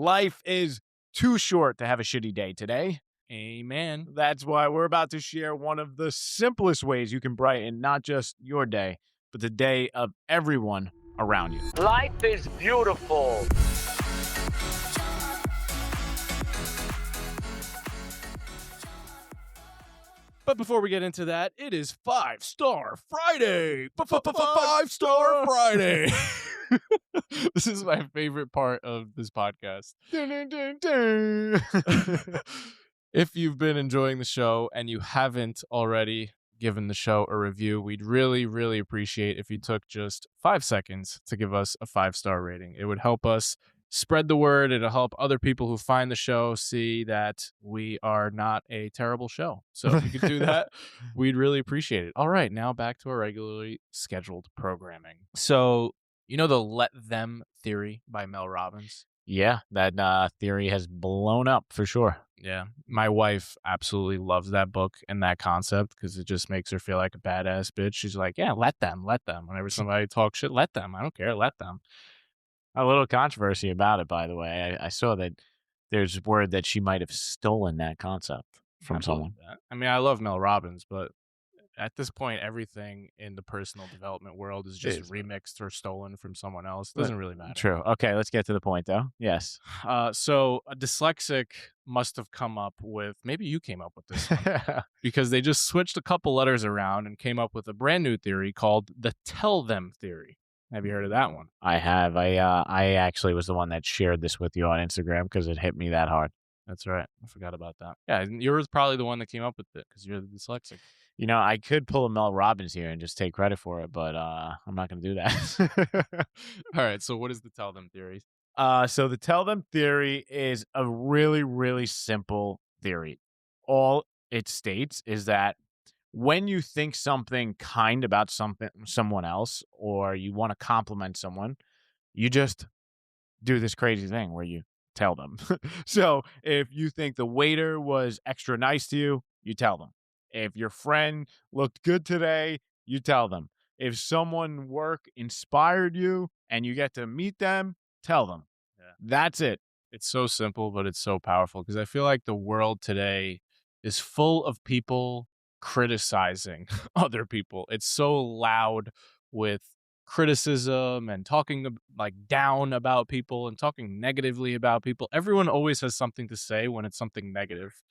Life is too short to have a shitty day today. Amen. That's why we're about to share one of the simplest ways you can brighten not just your day, but the day of everyone around you. Life is beautiful. But before we get into that, it is 5-Star Friday. 5-Star Friday. This is my favorite part of this podcast. If you've been enjoying the show and you haven't already given the show a review, we'd really, really appreciate if you took just 5 seconds to give us a 5-star rating. It would help us spread the word. It'll help other people who find the show see that we are not a terrible show. So if you could do that, we'd really appreciate it. All right, now back to our regularly scheduled programming. So, you know the Let Them theory by Mel Robbins? Yeah, that theory has blown up for sure. Yeah, my wife absolutely loves that book and that concept because it just makes her feel like a badass bitch. She's like, yeah, let them. Whenever somebody talks shit, let them. I don't care, let them. A little controversy about it, by the way. I saw that there's word that she might have stolen that concept from someone. That. I mean, I love Mel Robbins, but at this point, everything in the personal development world is just remixed or stolen from someone else. Doesn't really matter. True. Okay, let's get to the point, though. Yes. So a dyslexic must have come up with, maybe you came up with this one, because they just switched a couple letters around and came up with a brand new theory called the Tell Them theory. Have you heard of that one? I have. I actually was the one that shared this with you on Instagram because it hit me that hard. That's right. I forgot about that. Yeah, and you were probably the one that came up with it because you're the dyslexic. You know, I could pull a Mel Robbins here and just take credit for it, but I'm not going to do that. All right. So what is the Tell Them theory? So the Tell Them theory is a really, really simple theory. All it states is that when you think something kind about someone else, or you want to compliment someone, you just do this crazy thing where you tell them. So if you think the waiter was extra nice to you, you tell them. If your friend looked good today, you tell them. If someone work inspired you and you get to meet them, tell them. Yeah. That's it. It's so simple, but it's so powerful because I feel like the world today is full of people criticizing other people. It's so loud with criticism and talking like down about people and talking negatively about people. Everyone always has something to say when it's something negative.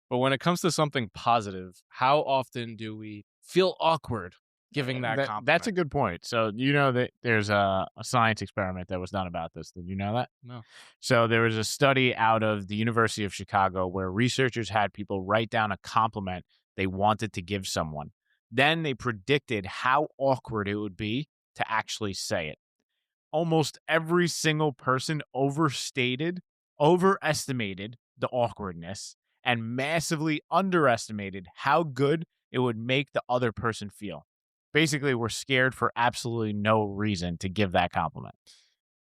But when it comes to something positive, how often do we feel awkward giving that compliment? That's a good point. So you know that there's a science experiment that was done about this. Did you know that? No. So there was a study out of the University of Chicago where researchers had people write down a compliment they wanted to give someone. Then they predicted how awkward it would be to actually say it. Almost every single person overestimated the awkwardness and massively underestimated how good it would make the other person feel. Basically, we're scared for absolutely no reason to give that compliment.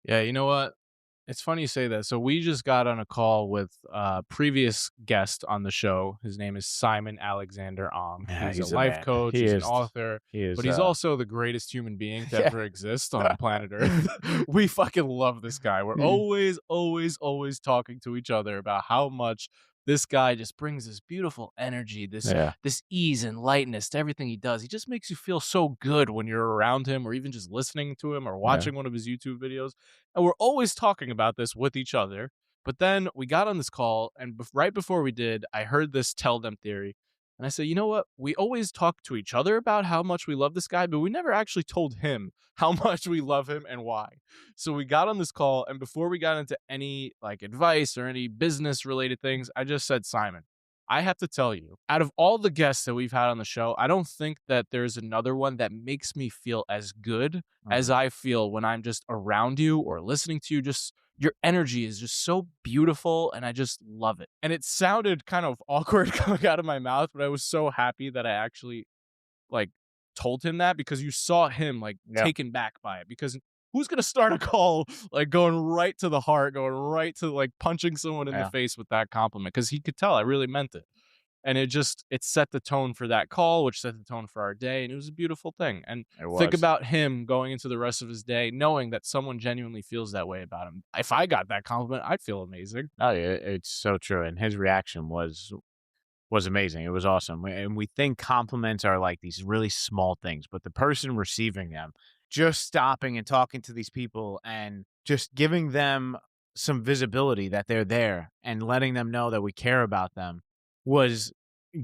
Yeah, you know what? It's funny you say that. So we just got on a call with a previous guest on the show. His name is Simon Alexander Ong. Yeah, he's a life man. coach. He's an author. But he's uh, also the greatest human being to ever exist on planet Earth. We fucking love this guy. We're always, always, always talking to each other about how much this guy just brings this beautiful energy, this ease and lightness to everything he does. He just makes you feel so good when you're around him or even just listening to him or watching one of his YouTube videos. And we're always talking about this with each other. But then we got on this call, and right before we did, I heard this Tell Them theory. And I said, you know what? We always talk to each other about how much we love this guy, but we never actually told him how much we love him and why. So we got on this call, and before we got into any like advice or any business related things, I just said, Simon, I have to tell you, out of all the guests that we've had on the show, I don't think that there's another one that makes me feel as good as I feel when I'm just around you or listening to you. Just your energy is just so beautiful, and I just love it. And it sounded kind of awkward coming out of my mouth, but I was so happy that I actually like told him that, because you saw him like taken back by it. Because who's going to start a call like going right to the heart, going right to like punching someone in the face with that compliment? Because he could tell I really meant it. And it set the tone for that call, which set the tone for our day, and it was a beautiful thing. And It think was. about him going into the rest of his day knowing that someone genuinely feels that way about him. If I got that compliment, I'd feel amazing. Oh, yeah, it's so true, and his reaction was amazing. It was awesome. And we think compliments are like these really small things, but the person receiving them, just stopping and talking to these people and just giving them some visibility that they're there and letting them know that we care about them was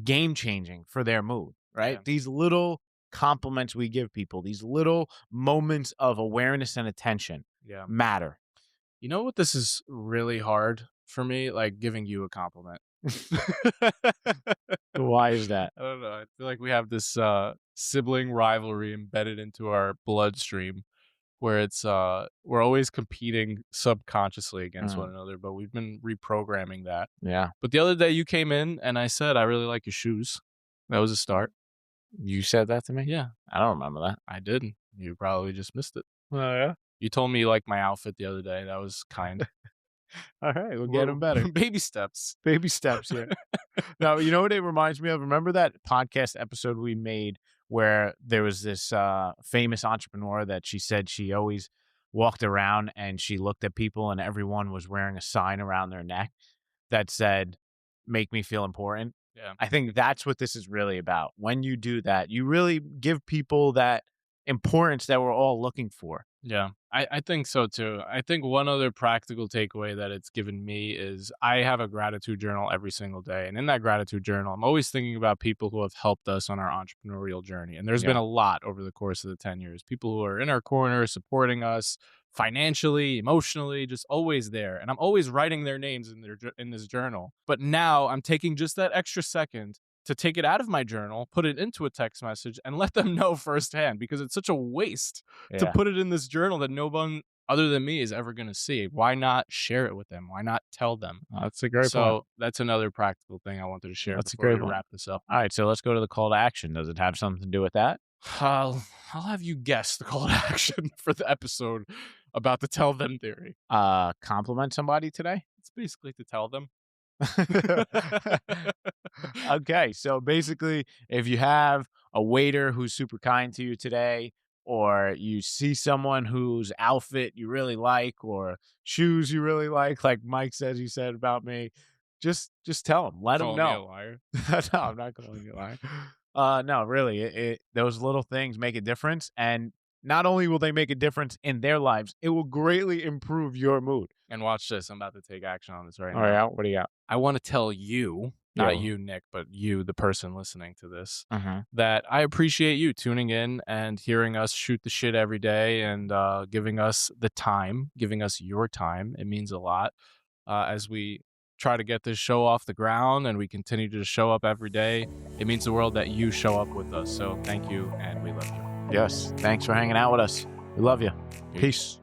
game changing for their mood, right? Yeah. These little compliments we give people, these little moments of awareness and attention Yeah. matter. You know what? This is really hard for me, like giving you a compliment. Why is that? I don't know. I feel like we have this sibling rivalry embedded into our bloodstream where we're always competing subconsciously against one Mm, another, but we've been reprogramming that. yeah. But the other day you came in and I said, I really like your shoes. That was a start. You said that to me? Yeah, I don't remember that. I didn't. You probably just missed it. Oh, yeah? You told me you liked my outfit the other day. That was kind. All right, we'll get them better. Baby steps. Baby steps, yeah. Now, you know what it reminds me of? Remember that podcast episode we made where there was this famous entrepreneur that she said she always walked around and she looked at people and everyone was wearing a sign around their neck that said, "Make me feel important." Yeah. I think that's what this is really about. When you do that, you really give people that importance that we're all looking for. Yeah, I think so too. I think one other practical takeaway that it's given me is I have a gratitude journal every single day. And in that gratitude journal, I'm always thinking about people who have helped us on our entrepreneurial journey. And there's been Yeah. a lot over the course of the 10 years. People who are in our corner, supporting us financially, emotionally, just always there. And I'm always writing their names in this journal. But now I'm taking just that extra second to take it out of my journal, put it into a text message, and let them know firsthand because it's such a waste to Yeah. put it in this journal that no one other than me is ever going to see. Why not share it with them? Why not tell them? That's a great point. So that's another practical thing I wanted to share That's a before we great one. wrap this up. All right, so let's go to the call to action. Does it have something to do with that? I'll have you guess the call to action for the episode about the tell them theory. Compliment somebody today? It's basically to tell them. Okay, so basically, if you have a waiter who's super kind to you today, or you see someone whose outfit you really like, or shoes you really like Mike says you said about me, just tell them, let them Call me a know. liar. No, I'm not calling you a liar. No, really, those little things make a difference, and not only will they make a difference in their lives, it will greatly improve your mood. And watch this. I'm about to take action on this right All now. right, what do you got? I want to tell you, not Yeah. you, Nick, but you, the person listening to this, Mhm. that I appreciate you tuning in and hearing us shoot the shit every day and giving us the time, giving us your time. It means a lot as we try to get this show off the ground and we continue to show up every day. It means the world that you show up with us. So thank you, and we love you. Yes, thanks for hanging out with us. We love you. Peace.